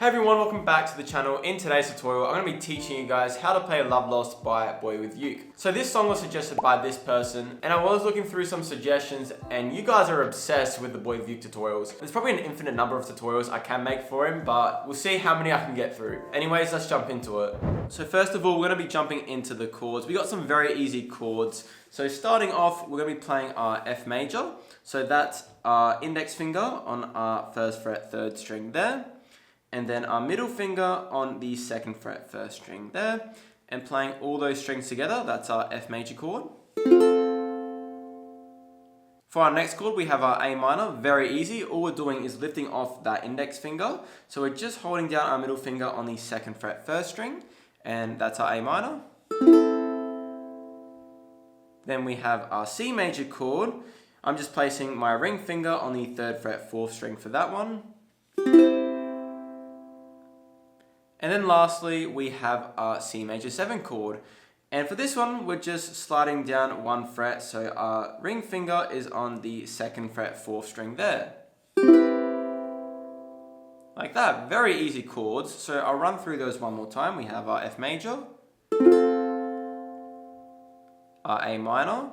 everyone, welcome back to the channel. In today's tutorial, I'm going to be teaching you guys how to play Love Lost by BoyWithUke. So this song was suggested by this person, and I was looking through some suggestions, and you guys are obsessed with the BoyWithUke tutorials. There's probably an infinite number of tutorials I can make for him, but we'll see how many I can get through. Anyways, let's jump into it. So first of all, we're going to be jumping into the chords. We got some very easy chords. So starting off, we're going to be playing our F major. So that's our index finger on our 1st fret 3rd string there. And then our middle finger on the 2nd fret 1st string there. And playing all those strings together, that's our F major chord. For our next chord, we have our A minor. Very easy. All we're doing is lifting off that index finger. So we're just holding down our middle finger on the 2nd fret 1st string. And that's our A minor. Then we have our C major chord. I'm just placing my ring finger on the 3rd fret 4th string for that one. And then lastly, we have our C major 7 chord. And for this one, we're just sliding down 1 fret, so our ring finger is on the 2nd fret 4th string there. Like that, very easy chords. So I'll run through those one more time. We have our F major, our A minor,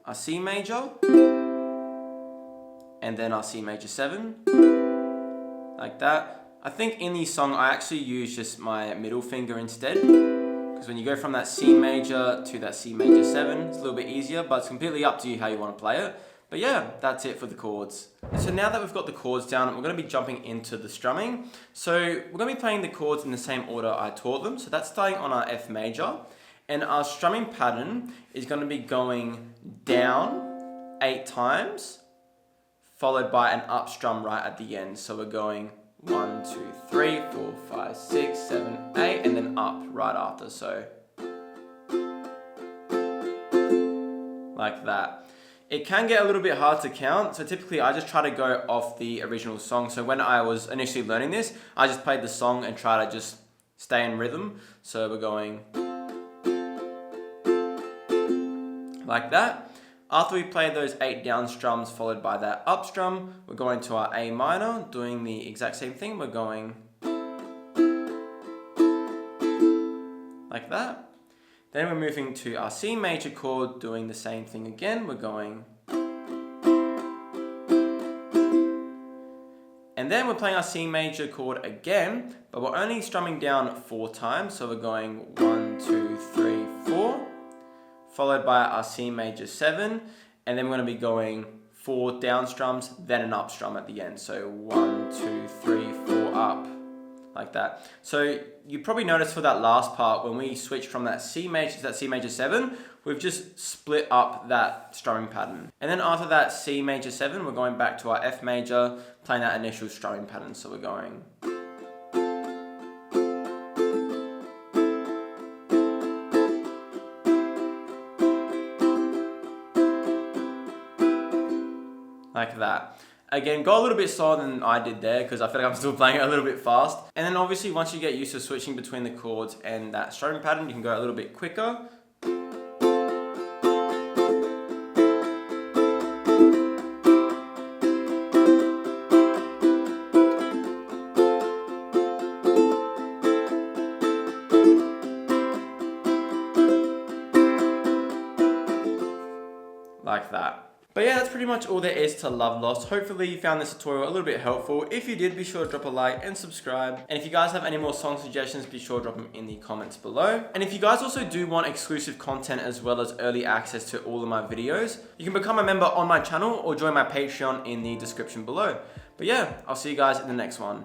our C major, and then our C major 7. Like that. I think in the song I actually use just my middle finger instead, because when you go from that C major to that C major 7, it's a little bit easier, but it's completely up to you how you want to play it. But yeah, that's it for the chords. So now that we've got the chords down, we're going to be jumping into the strumming. So we're going to be playing the chords in the same order I taught them. So that's starting on our F major, and our strumming pattern is going to be going down 8 times, followed by an up strum right at the end. So we're going 1, 2, 3, 4, 5, 6, 7, 8, and then up right after. So like that. It can get a little bit hard to count. So typically I just try to go off the original song. So when I was initially learning this, I just played the song and try to just stay in rhythm. So we're going like that. After we play those 8 down strums followed by that up strum, we're going to our A minor, doing the exact same thing. We're going like that. Then we're moving to our C major chord, doing the same thing again. We're going. And then we're playing our C major chord again, but we're only strumming down 4 times. So we're going 1, 2, 3, 4. Followed by our C major 7, and then we're going to be going 4 down strums, then an up strum at the end. So 1, 2, 3, 4 up, like that. So you probably noticed for that last part, when we switch from that C major to that C major 7, we've just split up that strumming pattern. And then after that C major 7, we're going back to our F major, playing that initial strumming pattern. So we're going like that. Again, go a little bit slower than I did there, because I feel like I'm still playing it a little bit fast. And then obviously once you get used to switching between the chords and that strumming pattern, you can go a little bit quicker. Like that. But yeah, that's pretty much all there is to Love Lost. Hopefully you found this tutorial a little bit helpful. If you did, be sure to drop a like and subscribe. And if you guys have any more song suggestions, be sure to drop them in the comments below. And if you guys also do want exclusive content as well as early access to all of my videos, you can become a member on my channel or join my Patreon in the description below. But yeah, I'll see you guys in the next one.